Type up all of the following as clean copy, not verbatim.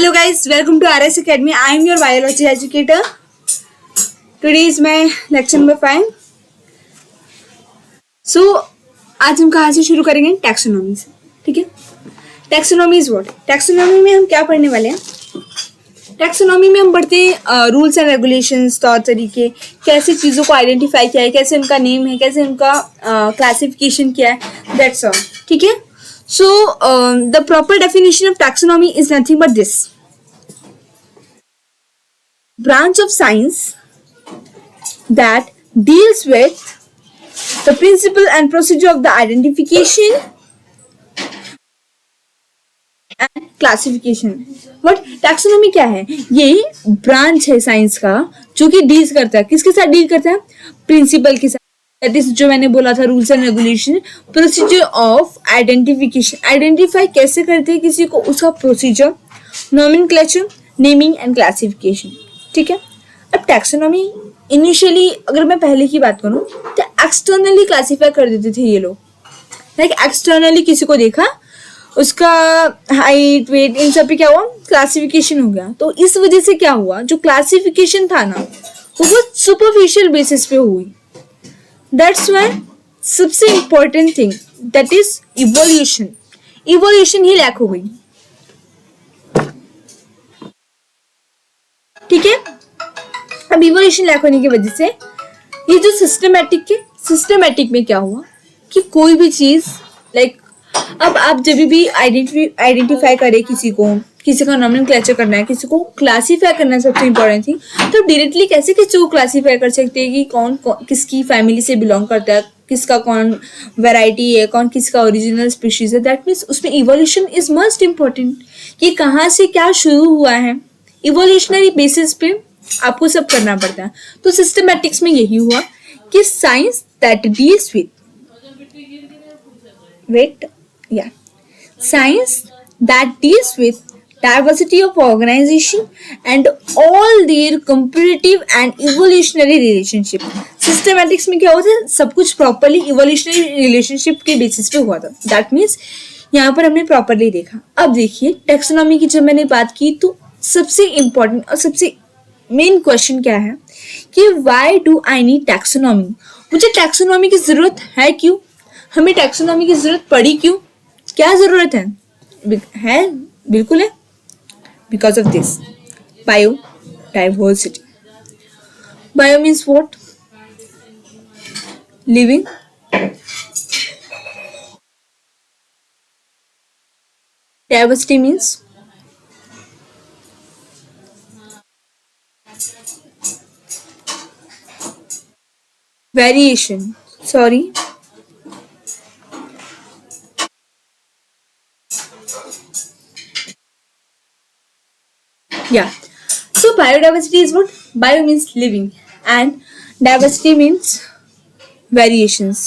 Hello guys, welcome to RS Academy. I am your biology educator. Today is my lecture number 5. So आज हम कहाँ से शुरू करेंगे? टैक्सोनॉमी से. ठीक है. Taxonomy is what? टैक्सोनॉमी में हम क्या पढ़ने वाले हैं? टैक्सोनॉमी में हम पढ़ते हैं रूल्स एंड रेगुलेशंस, तौर तरीके, कैसे चीज़ों को आइडेंटिफाई किया है, कैसे उनका नेम है, कैसे उनका क्लासिफिकेशन किया है. That's all. ठीक है. So the proper definition of taxonomy is nothing but this: branch of science that deals with the principle and procedure of the identification and classification. What taxonomy क्या है? ये ब्रांच है science का जो कि deal करता है. किसके साथ डील करता है? प्रिंसिपल के साथ. दैट इज जो मैंने बोला था, rules and regulation, procedure of identification. Identify कैसे करते हैं किसी को, उसका procedure, nomenclature, naming and classification. ठीक है. अब टैक्सोनॉमी इनिशियली अगर मैं पहले की बात करूं तो एक्सटर्नली क्लासिफाई कर देते थे ये लोग. लाइक एक्सटर्नली किसी को देखा, उसका हाइट, वेट, इन सब पे क्या हुआ? क्लासिफिकेशन हो गया. तो इस वजह से क्या हुआ, जो क्लासिफिकेशन था ना वो सुपरफिशियल बेसिस पे हुई. दैट्स वाई सबसे important thing that is evolution. Evolution ही लैक हो गई. ठीक है. अब इवोल्यूशन लैक होने की वजह से ये जो सिस्टमैटिक में क्या हुआ कि कोई भी चीज लाइक अब आप जब भी आइडेंटिफाई करें किसी का नॉमेनक्लेचर करना है, किसी को क्लासीफाई करना है, सबसे इंपॉर्टेंट थिंग. तो डायरेक्टली कैसे किसी को क्लासीफाई कर सकते हैं कि कौन किसकी फैमिली से बिलोंग करता है, किसका कौन वैरायटी है, कौन किसका ओरिजिनल स्पीशीज है. दैट मीन्स उसमें इवोल्यूशन इज मोस्ट इम्पॉर्टेंट कि कहाँ से क्या शुरू हुआ है. इवोल्यूशनरी बेसिस पे आपको सब करना पड़ता है. तो सिस्टमैटिक्स में यही हुआ कि science that deals with diversity of organization and all their comparative and evolutionary relationship. Systematics में क्या होता है, सब कुछ properly evolutionary relationship के basis पे हुआ था. That means यहाँ पर हमने properly देखा. अब देखिए टैक्सोनॉमी की जब मैंने बात की तो सबसे important और सबसे मेन क्वेश्चन क्या है कि why do I need taxonomy? मुझे टैक्सोनॉमी की जरूरत है क्यों? हमें टैक्सोनॉमी की जरूरत पड़ी क्यों? क्या जरूरत है? बिल्कुल है. Because of this biodiversity. Bio means what? Living. Diversity means variation. Sorry, yeah. So biodiversity is what? Bio means living and diversity means variations.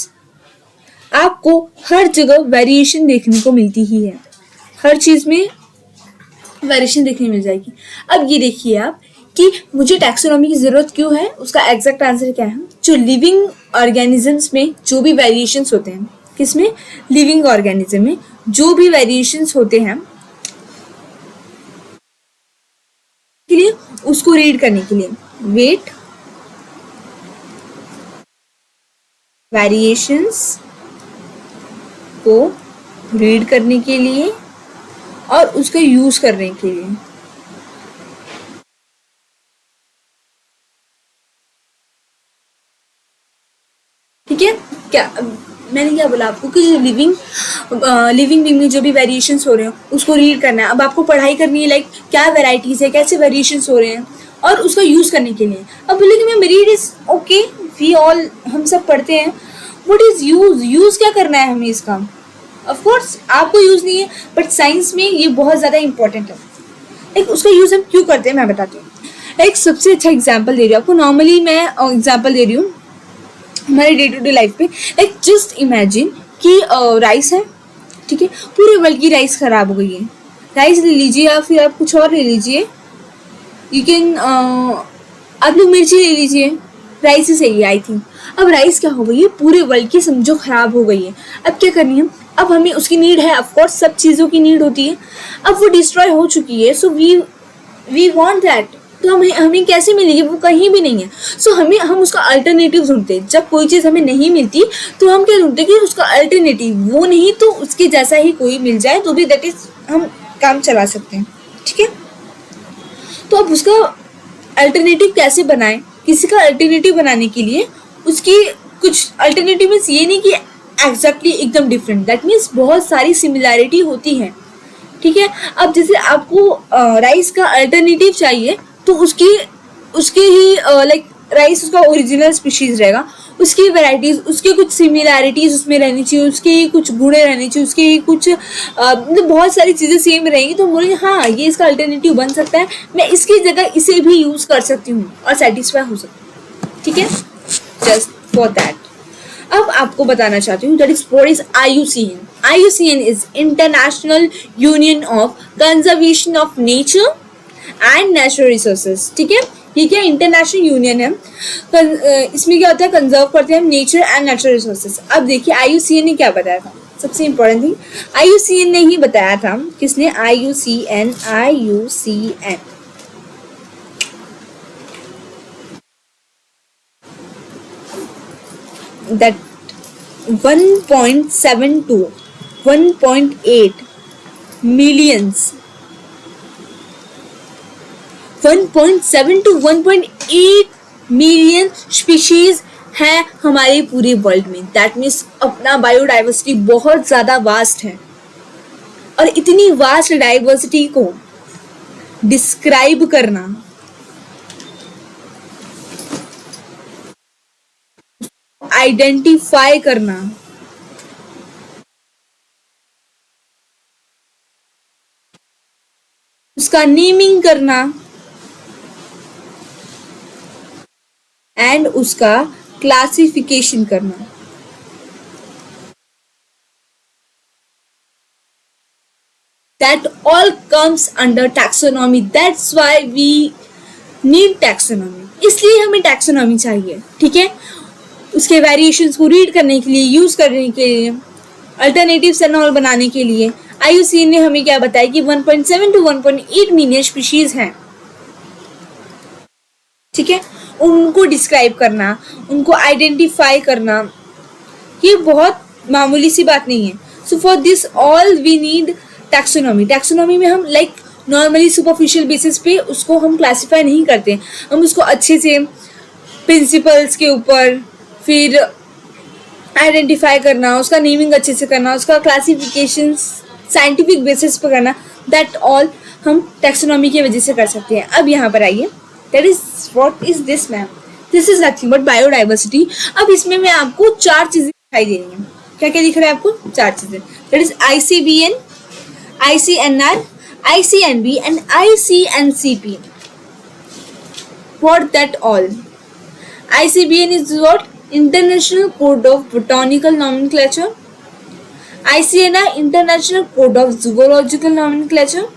आपको हर जगह वेरिएशन देखने को मिलती ही है. हर चीज में वेरिएशन देखने मिल जाएगी. अब ये देखिए आप कि मुझे टैक्सोनॉमी की जरूरत क्यों है. उसका एग्जैक्ट आंसर क्या है? जो लिविंग ऑर्गेनिजम्स में जो भी वेरिएशंस होते हैं, किसमें? लिविंग ऑर्गेनिज्म में जो भी वेरिएशंस होते हैं के लिए, उसको रीड करने के लिए वेट, वेरिएशंस को रीड करने के लिए और उसका यूज करने के लिए. ठीक है. क्या मैंने क्या बोला आपको कि लिविंग बींग में जो भी वेरिएशंस हो रहे हैं उसको रीड करना है. अब आपको पढ़ाई करनी है लाइक क्या वेराइटीज है, कैसे वेरिएशंस हो रहे हैं और उसका यूज करने के लिए. अब बोले कि ma'am read is okay, we all, हम सब पढ़ते हैं. व्हाट इज यूज क्या करना है हमें इसका? ऑफ कोर्स आपको यूज नहीं है, बट साइंस में ये बहुत ज्यादा इंपॉर्टेंट है. लाइक उसका यूज हम क्यों करते हैं मैं बताती हूँ. एक सबसे अच्छा एग्जाम्पल दे रही हूँ आपको. नॉर्मली मैं एग्जाम्पल दे रही हूँ हमारे डे टू डे लाइफ पे. लाइक जस्ट इमेजिन कि राइस है. ठीक है. पूरे वर्ल्ड की राइस खराब हो गई है. राइस ले लीजिए या फिर आप कुछ और ले लीजिए. यू कैन आप लोग मिर्ची ले लीजिए. राइस ही सही है आई थिंक. अब राइस क्या हो गई है, पूरे वर्ल्ड की समझो खराब हो गई है. अब क्या करनी है, अब हमें उसकी नीड है, ऑफ कोर्स सब चीज़ों की नीड होती है। अब वो डिस्ट्रॉय हो चुकी है, सो वी वांट दैट। तो हमें कैसे मिलेगी, वो कहीं भी नहीं है। सो हम उसका अल्टरनेटिव ढूंढते हैं। जब कोई चीज़ हमें नहीं मिलती तो हम क्या ढूंढते हैं कि उसका अल्टरनेटिव, वो नहीं तो उसके जैसा ही कोई मिल जाए तो भी दैट इज हम काम चला सकते हैं। ठीक है, तो अब उसका अल्टरनेटिव कैसे बनाएं? किसी का अल्टरनेटिव बनाने के लिए उसकी कुछ अल्टरनेटिव मीन्स ये नहीं कि एग्जैक्टली एकदम डिफरेंट, दैट मीन्स बहुत सारी सिमिलैरिटी होती है। ठीक है, अब जैसे आपको राइस का अल्टरनेटिव चाहिए तो उसके ही लाइक राइस उसका ओरिजिनल स्पीशीज रहेगा, उसकी वैरायटीज, उसके कुछ सिमिलैरिटीज उसमें रहनी चाहिए, उसके ही कुछ गुणे रहने चाहिए, उसके ही कुछ मतलब बहुत सारी चीज़ें सेम रहेंगी। तो बोलेंगे हाँ ये इसका अल्टरनेटिव बन सकता है, मैं इसकी जगह इसे भी यूज़ कर सकती हूँ और सेटिस्फाई हो सकती हूँ। ठीक है, जस्ट फॉर दैट। अब आपको बताना चाहती हूँ that is what is IUCN। IUCN is international union of conservation of nature and natural resources. ठीक है, ये क्या इंटरनेशनल यूनियन है, इसमें क्या होता है, कंजर्व करते हैं हम नेचर एंड नेचुरल रिसोर्सेज। अब देखिए IUCN ने क्या बताया था, सबसे इंपॉर्टेंट थिंग IUCN ने ही बताया था। किसने? IUCN that 1.7 to 1.8 millions 1.7 to 1.8 million species है हमारे पूरे वर्ल्ड में। दैट मीन्स अपना बायोडाइवर्सिटी बहुत ज़्यादा वास्ट है, और इतनी वास्ट डाइवर्सिटी को डिस्क्राइब करना, आइडेंटिफाई करना, उसका नेमिंग करना एंड उसका क्लासिफिकेशन करना, that all comes under taxonomy. That's why we need taxonomy. इसलिए हमें taxonomy चाहिए। ठीक है, उसके वेरिएशंस को रीड करने के लिए, यूज करने के लिए, अल्टरनेटिव्स एंड ऑल बनाने के लिए IUCN ने हमें क्या बताया कि 1.7 to 1.8 मिलियन स्पीशीज हैं। ठीक है, उनको डिस्क्राइब करना, उनको आइडेंटिफाई करना, ये बहुत मामूली सी बात नहीं है। So for this all we need taxonomy. Taxonomy में हम लाइक नॉर्मली सुपरफिशियल बेसिस पे उसको हम क्लासिफाई नहीं करते, हम उसको अच्छे से प्रिंसिपल्स के ऊपर फिर आइडेंटिफाई करना, उसका नेमिंग अच्छे से करना, उसका क्लासिफिकेशन साइंटिफिक बेसिस पर करना, दैट ऑल हम टैक्सोनॉमी की वजह से कर सकते हैं। अब यहाँ पर आइए, that is what is this ma'am, this is nothing but biodiversity. अब इसमें मैं आपको 4 चीज़ें दिखाई दे रही हैं। क्या क्या दिख रहा है आपको? 4 चीज़ें, that is ICBN, ICNR, ICNB and ICNCP. What that all? ICBN is what? International Code of Botanical Nomenclature. ICNR, International Code of Zoological Nomenclature.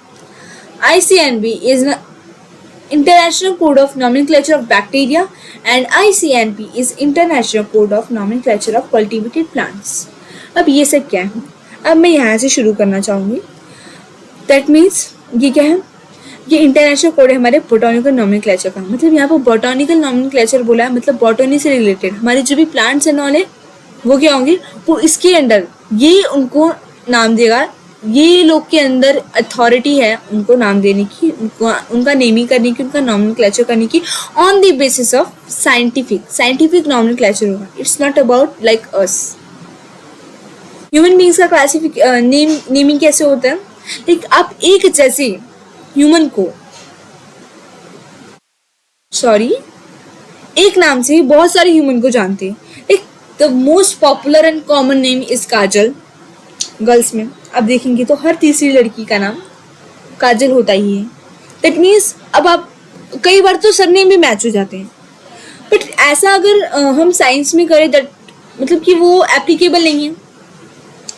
ICNB is International Code of Nomenclature of Bacteria, and ICNP is International Code of Nomenclature of Cultivated Plants. अब ये सब क्या है? अब मैं यहाँ से शुरू करना चाहूँगी। दैट मीन्स ये क्या है? ये इंटरनेशनल कोड है हमारे बोटानिकल नॉमेनक्लेचर का। मतलब यहाँ पर बोटानिकल नॉमेनक्लेचर बोला है, मतलब बॉटनी से रिलेटेड हमारे जो भी प्लांट्स एंड ऑल है वो क्या होंगे, वो इसके अंडर ये उनको नाम देगा। ये लोग के अंदर अथॉरिटी है उनको नाम देने की, उनका नेमिंग करने की, उनका नॉमेनक्लेचर करने की on the basis of scientific nomenclature होगा। It's not about like us human beings का नेमिंग कैसे होता है? लाइक आप एक जैसे ह्यूमन को एक नाम से बहुत सारे ह्यूमन को जानते हैं। Like the most popular and common name is Kajal. Girls में आप देखेंगे तो हर तीसरी लड़की का नाम काजल होता ही है। दैट मीन्स अब आप कई बार तो सरनेम भी मैच हो जाते हैं, बट ऐसा अगर हम साइंस में करें दैट मतलब कि वो एप्लीकेबल नहीं है,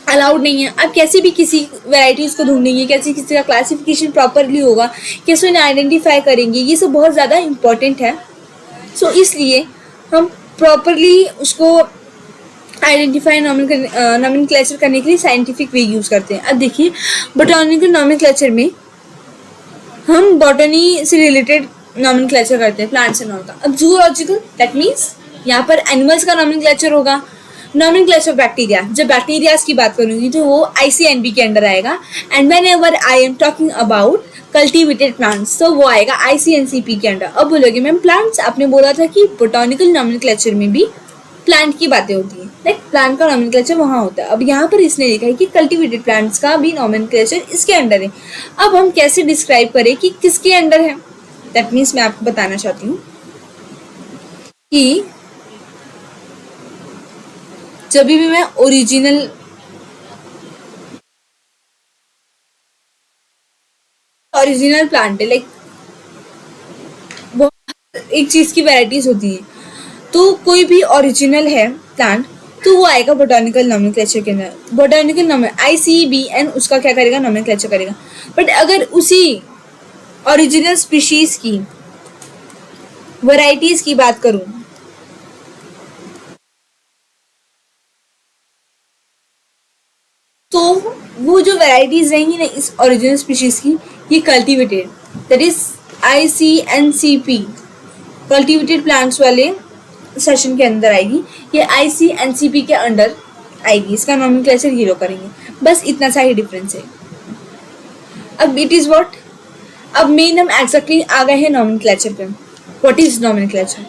अलाउड नहीं है। आप कैसे भी किसी वैराइटीज़ को ढूंढेंगे, कैसे किसी का क्लासिफिकेशन प्रॉपरली होगा, कैसे उन्हें आइडेंटिफाई करेंगे, ये सब बहुत ज़्यादा इम्पॉर्टेंट है। सो इसलिए हम प्रॉपरली उसको आइडेंटिफाई नॉमेनक्लेचर करने के लिए साइंटिफिक वे यूज करते हैं। अब देखिए बोटैनिकल नॉमेनक्लेचर में हम बॉटनी से रिलेटेड नॉमेनक्लेचर करते हैं, प्लांट्स एंड ऑल का। अब जूलॉजिकल दैट मीन्स यहाँ पर एनिमल्स का नॉमेनक्लेचर होगा। नॉमेनक्लेचर ऑफ बैक्टीरिया, जब बैक्टीरियाज की बात करूंगी तो वो आईसीएनबी के अंडर आएगा। And when ever I am talking about cultivated plants तो वो आएगा आईसीएनसीपी के अंडर। अब बोलोगे मैम प्लांट्स, आपने बोला था कि बोटैनिकल नॉमेनक्लेचर में भी प्लांट की बातें होती है, लाइक प्लांट का नॉमेनक्लेचर वहाँ होता है। अब यहाँ पर इसने लिखा है कि कल्टिवेटेड प्लांट्स का भी नॉमेनक्लेचर इसके अंडर है। अब हम कैसे डिस्क्राइब करें कि किसके अंडर है, दैट मीन्स मैं आपको बताना चाहती हूँ कि जब भी मैं ओरिजिनल प्लांट है, लाइक एक चीज की वैरायटीज होती है, तो कोई भी ओरिजिनल है प्लांट तो वो आएगा बोटैनिकल नॉमेनक्लेचर के अंदर। बोटैनिकल ICBN उसका क्या करेगा, नॉमेनक्लेचर करेगा। बट अगर उसी ओरिजिनल स्पीशीज की वैरायटीज की बात करूं तो वो जो वैरायटीज रहेंगी ना इस ओरिजिनल स्पीशीज की, ये cultivated that is ICNCP cultivated plants वाले सेशन के अंदर आएगी। ये ICNCP के अंडर आएगी, इसका नॉमेनक्लेचर ये लोग करेंगे। बस इतना सा ही डिफरेंस है। अब इट इज व्हाट, अब मेन हम एग्जैक्टली आ गए हैं नॉमेनक्लेचर पे। What is nomenclature?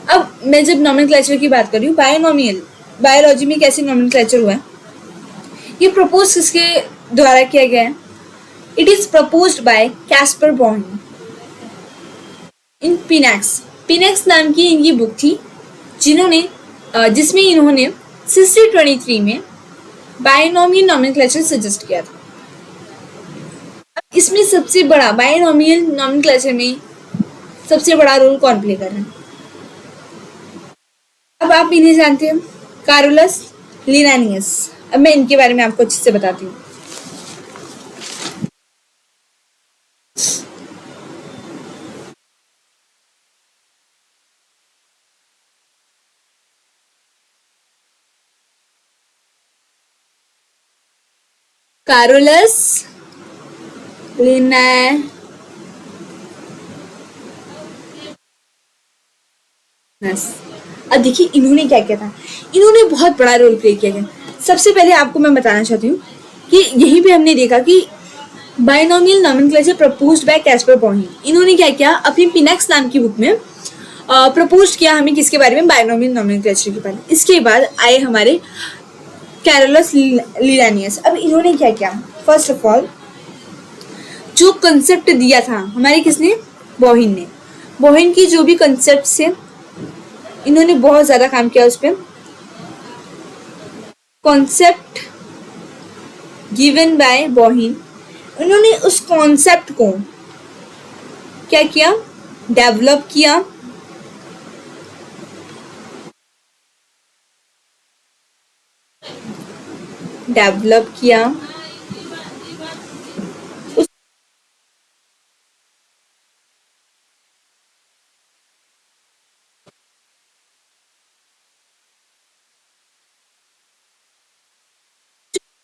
अब मैं जब नॉमेनक्लेचर की बात कर रही हूँ, बायोनॉमियल बायोलॉजी में कैसे नॉमेनक्लेचर हुआ है, ये प्रपोज किसके द्वारा किया गया है? It is proposed by Caspar Bauhin in Pinax नाम की इनकी बुक थी, जिसमें इन्होंने 1623 में बायोनॉमियल नॉमेनक्लेचर सजेस्ट किया था। इसमें सबसे बड़ा बायोनॉमियल नॉमेनक्लेचर में सबसे बड़ा रोल कौन प्ले कर रहा है? अब आप इन्हें जानते हैं, कैरोलस लिनानियस। अब मैं इनके बारे में आपको अच्छे से बताती हूँ। कैरोलस लिनानियस। अब देखिए इन्होंने क्या किया था, इन्होंने बहुत बड़ा रोल प्ले किया गया। सबसे पहले आपको मैं बताना चाहती हूँ कि यहीं पे हमने देखा कि binomial nomenclature proposed by Caspar born. इन्होंने क्या किया, अपनी पिनेक्स नाम की बुक में प्रपोज किया हमें किसके बारे में, बायोनॉमियल नॉमेनक्लेचर के बारे में। इसके बाद आए हमारे कैरोलस लिनानियस। अब इन्होंने क्या किया, फर्स्ट ऑफ ऑल जो कंसेप्ट दिया था हमारे किसने, बोहिन ने। बोहिन की जो भी कंसेप्ट से इन्होंने बहुत ज्यादा काम किया उस पर। कॉन्सेप्ट गिवन बाय बोहिन, उन्होंने उस कॉन्सेप्ट को क्या किया, डेवलप किया।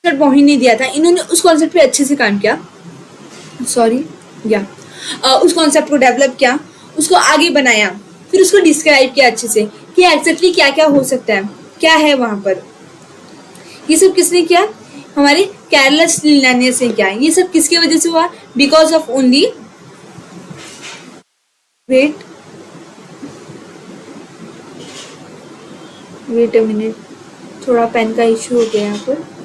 बोहिन ने दिया था, इन्होंने उस कॉन्सेप्ट पे अच्छे से काम किया, उस कॉन्सेप्ट को डेवलप किया, उसको आगे बनाया, फिर उसको डिस्क्राइब किया अच्छे से कि एग्जैक्टली क्या क्या हो सकता है, क्या है वहां पर। ये सब किसने किया, हमारे कैरोलस लिनानियस ने किया। ये सब किसकी वजह से हुआ, because of only wait a minute, थोड़ा पेन का इश्यू हो गया यहाँ पर।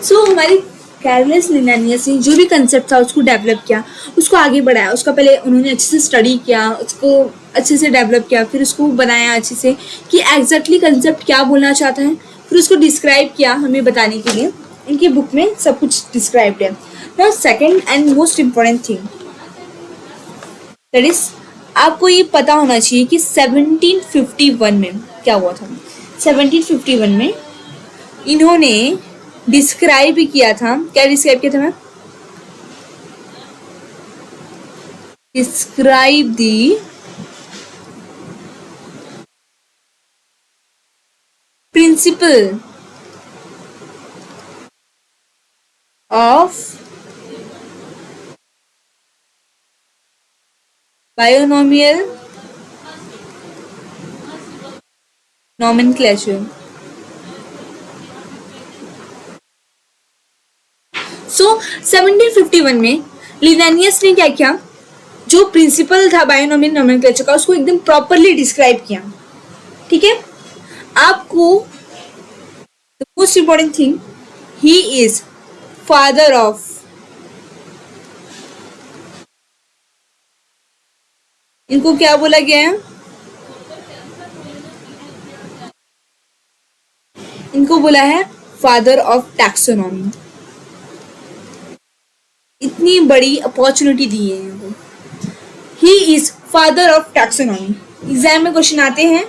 सो हमारी कैरोलस लिनानियस ने जो भी कंसेप्ट था उसको डेवलप किया, उसको आगे बढ़ाया। उसका पहले उन्होंने अच्छे से स्टडी किया, उसको अच्छे से डेवलप किया, फिर उसको बनाया अच्छे से कि एग्जैक्टली कंसेप्ट क्या बोलना चाहता है, फिर उसको डिस्क्राइब किया हमें बताने के लिए। इनकी बुक में सब कुछ डिस्क्राइब्ड है। Now second and most important thing that is, आपको ये पता होना चाहिए कि 1751 में क्या हुआ था। 1751 में इन्होंने डिस्क्राइब किया था, क्या डिस्क्राइब किया था ma'am? Describe the principle of binomial nomenclature. So 1751 में लिनानियस ने क्या किया, जो प्रिंसिपल था बायोनोमियल नॉमेनक्लेचर का, उसको एकदम प्रॉपरली डिस्क्राइब किया। ठीक है, आपको the most important thing, he is father of इनको क्या बोला गया है? इनको बोला है फादर ऑफ टैक्सोनॉमी। इतनी बड़ी अपॉर्चुनिटी दी है इनको। He is father of taxonomy. Exam में क्वेश्चन आते हैं,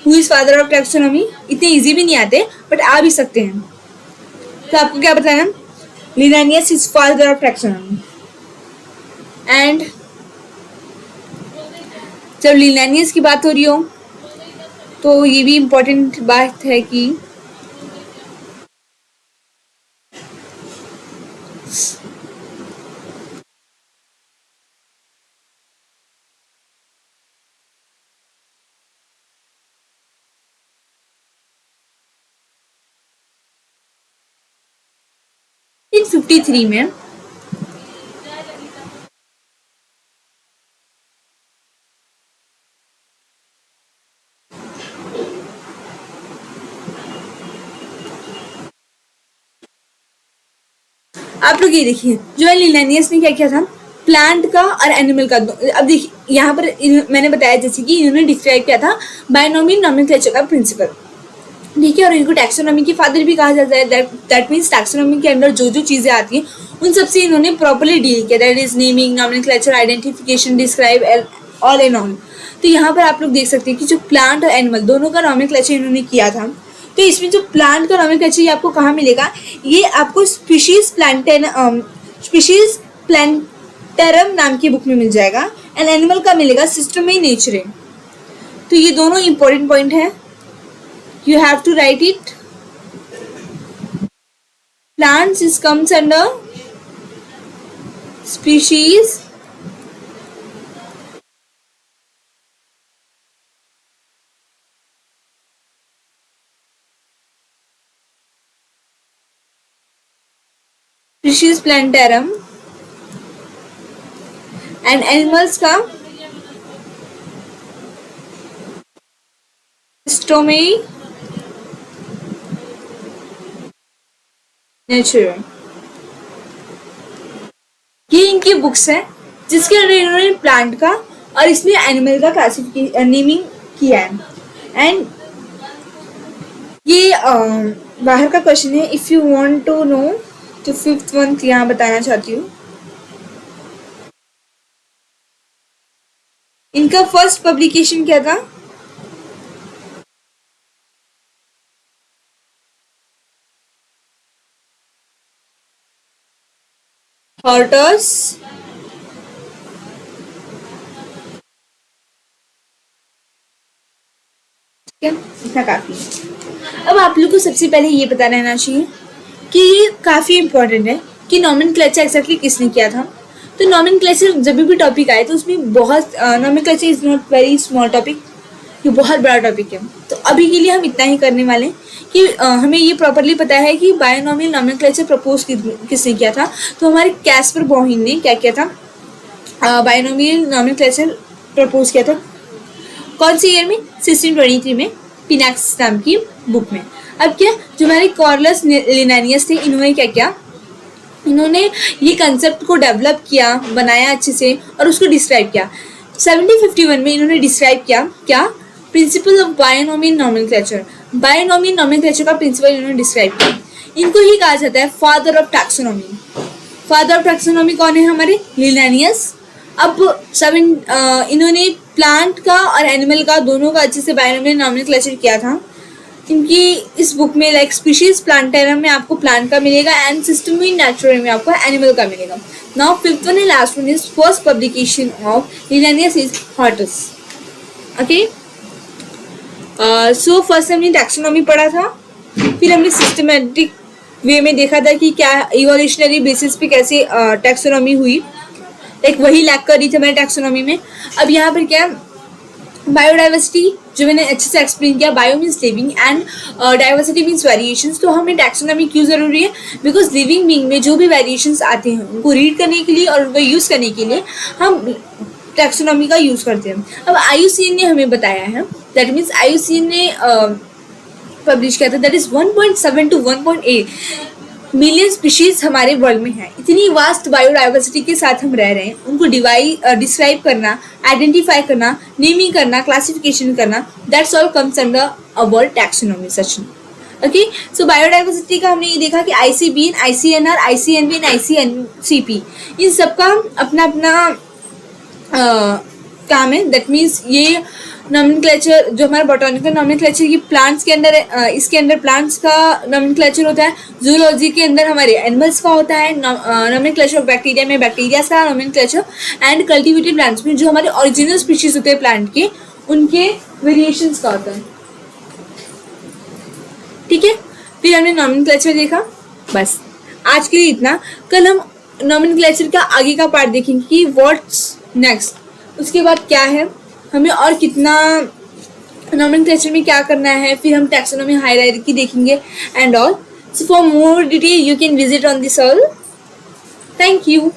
who is father of taxonomy, इतने इजी भी नहीं आते बट आ भी सकते हैं। तो आपको क्या बताना, Linnaeus is father of taxonomy. And जब लिनानियस की बात हो रही हो तो ये भी इम्पोर्टेंट बात है कि इन 53 में आप लोग ये देखिए, जो लिनानियस ने क्या किया था, प्लांट का और एनिमल का। अब देखिए यहाँ पर मैंने बताया जैसे कि इन्होंने डिस्क्राइब किया था बायोनोमियल नॉमेनक्लेचर का प्रिंसिपल। ठीक है, और इनको टैक्सोनॉमी के फादर भी कहा जाता है। दैट मीन्स टैक्सोनॉमी के अंदर जो जो चीज़ें आती हैं उन सबसे इन्होंने प्रॉपर्ली डील किया। That is naming, nomenclature, identification, describe, all and all. तो यहाँ पर आप लोग देख सकते हैं कि जो प्लांट और एनिमल दोनों का नॉमेनक्लेचर इन्होंने किया था। तो इसमें जो प्लांट का नॉमेनक्लेचर ये आपको कहाँ मिलेगा, ये आपको स्पीशीज प्लांटेरम नाम की बुक में मिल जाएगा। एंड एनिमल का मिलेगा सिस्टम नेचरे। तो ये दोनों इंपॉर्टेंट पॉइंट है, you have to write it. Plants is comes under species plantarum and animals का systemae नेचुरल। ये इनकी बुक्स है जिसके अंदर इन्होंने प्लांट का और इसमें एनिमल का क्लासिफिकेशन नेमिंग किया है। एंड ये बाहर का क्वेश्चन है, if you want to know, तो 5th मंथ यहाँ बताना चाहती हूँ। इनका फर्स्ट पब्लिकेशन क्या था, हॉर्टस इतना काफी। अब आप लोग को सबसे पहले ये पता रहना चाहिए कि ये काफी इंपॉर्टेंट है कि नॉमेनक्लेचर एक्जैक्टली किसने किया था। तो नॉमेनक्लेचर जब भी टॉपिक आए तो उसमें बहुत, nomenclature is not very small topic, ये बहुत बड़ा टॉपिक है। तो अभी के लिए हम इतना ही करने वाले हैं कि हमें ये प्रॉपरली पता है कि बायोनोमियल नॉमेनक्लेचर प्रपोज किसने किया था। तो हमारे कैस्पर बोहिन ने क्या किया था, बायोनोमियल नॉमेनक्लेचर प्रपोज किया था। कौन सी ईयर में, 1623 में, पिनाक्स नाम की बुक में। अब क्या, जो हमारे कार्लस लिनानियस थे, इन्होंने क्या किया, इन्होंने ये कंसेप्ट को डेवलप किया, बनाया अच्छे से और उसको डिस्क्राइब किया। 1751 में इन्होंने डिस्क्राइब किया क्या, principal of binomial nomenclature. Binomial nomenclature का प्रिंसिपल इन्होंने डिस्क्राइब किया। इनको ही कहा जाता है father of taxonomy. Father of taxonomy कौन है, हमारे लिनानियस। अब इन्होंने प्लांट का और एनिमल का दोनों का अच्छे से बायोनोमियल नॉमेनक्लेचर किया था। इनकी इस बुक में लाइक स्पीशीज प्लांटेरम में आपको प्लांट का मिलेगा एंड सिस्टमी नेचुरल में आपको एनिमल का मिलेगा. Now fifth one and last one is first publication of Linnaeus is Hortus. Okay, so first हमने टैक्सोनॉमी पढ़ा था, फिर हमने सिस्टमेटिक वे में देखा था कि क्या इवोल्यूशनरी बेसिस पे कैसे टैक्सोनॉमी हुई, लाइक वही लैक कर रही थी हमारे टैक्सोनॉमी में. अब यहाँ पर क्या बायोडाइवर्सिटी जो मैंने अच्छे से एक्सप्लेन किया, bio means living and diversity means variations. तो हमें टैक्सोनॉमी क्यों ज़रूरी है? बिकॉज लिविंग बीइंग में जो भी वेरिएशंस आते हैं उनको रीड करने के लिए और उनको यूज़ करने के लिए हम टैक्सोनॉमी का यूज़ करते हैं. अब IUCN ने हमें बताया है, दैट मीन्स IUCN ने पब्लिश किया था, that is 1.7 to 1.8 million species हमारे वर्ल्ड में है. इतनी वास्ट बायोडाइवर्सिटी के साथ हम रह रहे हैं, उनको डिस्क्राइब करना, आइडेंटिफाई करना, नेमिंग करना, क्लासिफिकेशन करना, that's all comes under a world taxonomy section. Okay, so biodiversity का हमने ये देखा कि ICBN, ICNR, ICNB and ICNCP इन सबका अपना अपना काम है. दैट मीन्स ये नॉमेनक्लेचर जो हमारा बॉटनिकल नॉमेनक्लेचर की प्लांट्स के अंदर है, इसके अंदर प्लांट्स का नॉमेनक्लेचर होता है. जूलॉजी के अंदर हमारे एनिमल्स का होता है नॉमेनक्लेचर. ऑफ बैक्टीरिया में बैक्टीरिया का नॉमेनक्लेचर एंड कल्टिवेटेड प्लांट्स में जो हमारे ओरिजिनल स्पीशीज होते हैं प्लांट के, उनके वेरिएशंस का होता है. ठीक है, फिर हमने नॉमेनक्लेचर देखा. बस आज के लिए इतना. कल हम नॉमेनक्लेचर का आगे का पार्ट देखेंगे कि व्हाट्स नेक्स्ट, उसके बाद क्या है, हमें और कितना नॉमेनक्लेचर में क्या करना है, फिर हम टैक्सोनॉमी हायरार्की देखेंगे and all. So for more detail you can visit on this all. Thank you.